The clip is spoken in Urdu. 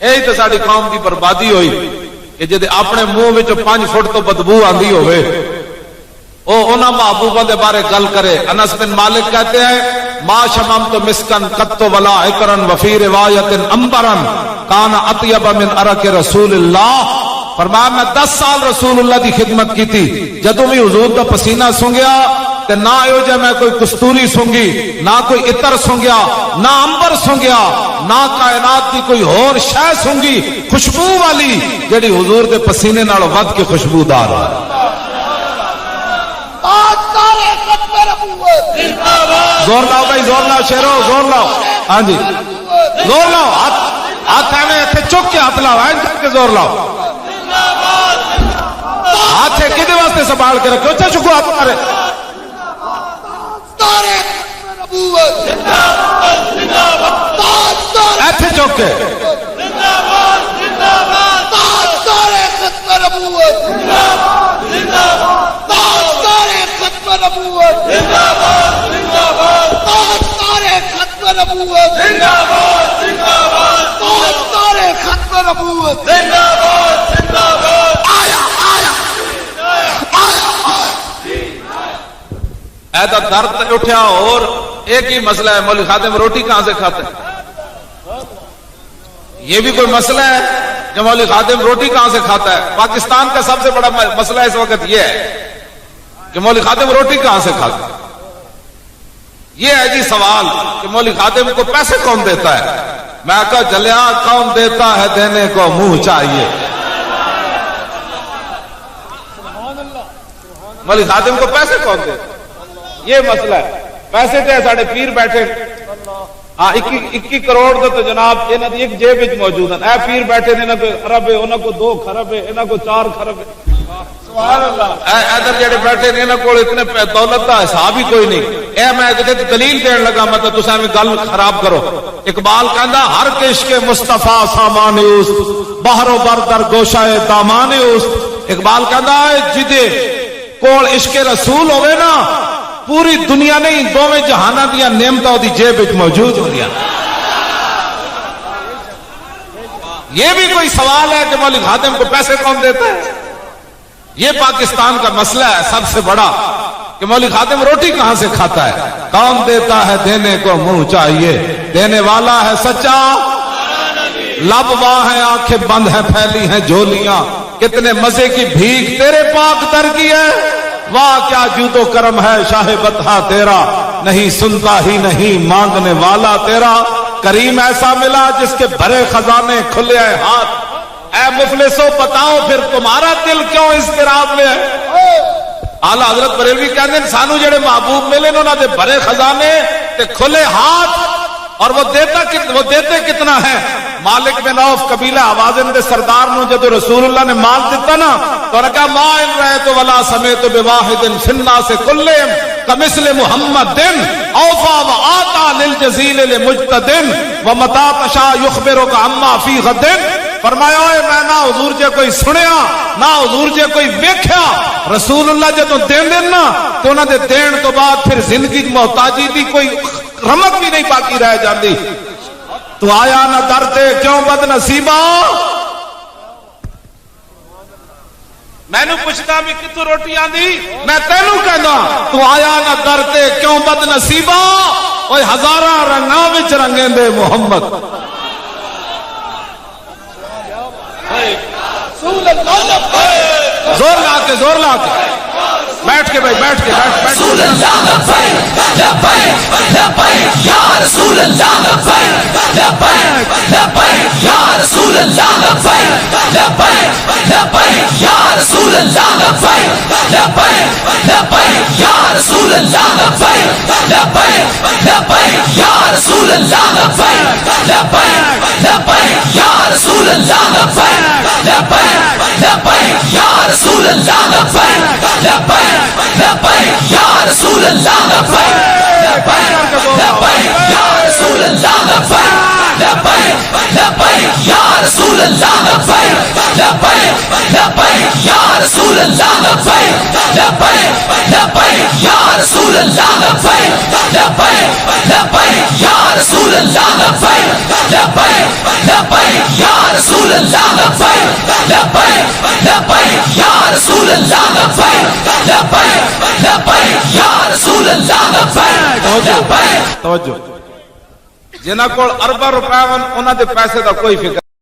یہی تو ساری قوم کی بربادی ہوئی کہ جدے اپنے منہ وچ 5 فٹ تو بدبو آندی ہوئے او انہاں محبوبہ دے بارے گل کرے. انس بن مالک کہتے ہیں ما شممت مسکن قط ولا عطرا وفی روایت عنبرا کان اطیب من عرق رسول اللہ. فرمایا میں 10 سال رسول اللہ دی خدمت کی تھی, جدوں بھی حضور دا پسینہ سونگیا تے نہ ایو جے میں کوئی کستوری سونگی, نہ کوئی عطر سونگیا, نہ عنبر سونگیا, نہ کائنات دی کوئی اور شے سونگی خوشبو والی جڑی حضور دے پسینے نال ود کے خوشبودار ہے. زور لاؤ بھائی, زور لاؤ شیرو, زور لاؤ. ہاں جی زور لاؤ, ہاتھ ایویں اتنے چک کے ہاتھ لاؤ, این کر کے زور لاؤ. ہاتھ کدے واسطے سنبھال کے رکھو, اچھا چکو ہاتھ مارے. ایتھے چک کے ایسا درد اٹھا. اور ایک ہی مسئلہ ہے, مولوی خادم روٹی کہاں سے کھاتے ہیں؟ یہ بھی کوئی مسئلہ ہے کہ مولوی خادم روٹی کہاں سے کھاتا ہے. پاکستان کا سب سے بڑا مسئلہ اس وقت یہ ہے کہ مولوی خادم روٹی کہاں سے کھاتا ہے. یہ ہے جی سوال کہ مولوی خادم کو پیسے کون دیتا ہے. میں کہا جلیا کون دیتا ہے, دینے کو منہ چاہیے. مولوی خادم کو پیسے کون دیتا ہے, یہ مسئلہ ہے. پیسے تو ساڑھے پیر بیٹھے, ہاں 21 کروڑ تو جناب انہاں دی ایک جیب وچ موجود ہیں. اے پیر بیٹھے نے, انہاں کو ارب ہے, انہاں کو 2 خرب ہے, انہاں کو 4 خرب ہے. سبحان اللہ. ادھر جڑے بیٹھے نے انہاں کول اتنے دولت دا حساب ہی کوئی نہیں. اے میں کتے دلیل دین لگا, مطلب تساں میں گل خراب کرو. اقبال کہندا ہر عشق مصطفیٰ سامان اس, بحر و بر در گوشہ دامان اس. اقبال کہندا جدے کول عشق رسول ہوئے نا, پوری دنیا نہیں دوویں جہاناں دیا نعمتاں دی جیب وچ موجود ہوندیاں. یہ بھی کوئی سوال ہے کہ مولوی خادم کو پیسے کون دیتا ہے. یہ پاکستان کا مسئلہ ہے سب سے بڑا کہ مولوی خادم روٹی کہاں سے کھاتا ہے. کون دیتا ہے, دینے کو منہ چاہیے. دینے والا ہے سچا, لب واہ ہیں, آنکھیں بند ہیں, پھیلی ہیں جھولیاں. کتنے مزے کی بھیک تیرے پاک در کی ہے, واہ کیا جود و کرم ہے شاہ بطحا تیرا. نہیں سنتا ہی نہیں مانگنے والا تیرا. کریم ایسا ملا جس کے بھرے خزانے کھلے آئے ہاتھ. اے مفلسو بتاؤ پھر تمہارا دل کیوں اضطراب میں ہے. اعلیٰ حضرت بریلوی کہتے ہیں سانو جڑے محبوب ملے انہوں نے بھرے خزانے تے کھلے ہاتھ, اور وہ دیتے کتنا ہے. مالک بن عوف قبیلہ آوازن دے سردار نو جدو رسول اللہ نے مال دیتا نا تو انہوں نے کہا ما ان رہے تو ولا سمیت بواحد فننا سے کلیم کمثل محمد دن اوفا و آتا للجزیل لمجتدن ومتا تشا یخبرو کا اما فی غدن. فرمایا میں نہ حضور جے کوئی سنیا نہ حضور جے کوئی ویکھیا, رسول اللہ جدو دین دینا تو انہوں نے دین تو بعد پھر زندگی محتاجی دی کوئی رمق بھی نہیں باقی رہ جاندی. تو آیا نہ درتے کیوں بد نصیبہ. میں نے پوچھتا بھی کتوں روٹی آندی, میں تینوں کہنا تو آیا نہ درتے کیوں بد نصیبہ. اوے ہزاراں رنگاں وچ رنگیں دے محمد. زور لا کے بیٹھ کے بھائی بیٹھ کے رسول اللہ لبیک لبیک لبیک یا رسول اللہ لبیک لبیک لبیک یا رسول اللہ لبیک لبیک لبیک یا رسول اللہ لبیک لبیک لبیک یا رسول اللہ لبیک لبیک لبیک یا رسول اللہ لبیک لبیک لبیک یا رسول اللہ لبیک لبیک لبیک یا رسول اللہ لبیک لبیک لبیک یا رسول اللہ لبیک لبیک لبیک یا رسول اللہ لبیک لبیک لبیک یا رسول اللہ لبیک لبیک لبیک یا رسول اللہ لبیک لبیک لبیک یا رسول اللہ لبیک لبیک لبیک یا رسول اللہ لبیک لبیک لبیک یا رسول اللہ لبیک لبیک لبیک یا رسول اللہ لبیک لبیک لبیک یا رسول اللہ لبیک لبیک. توجہ جنہاں کول ارباں روپے ون انہاں دے پیسے دا کوئی فکر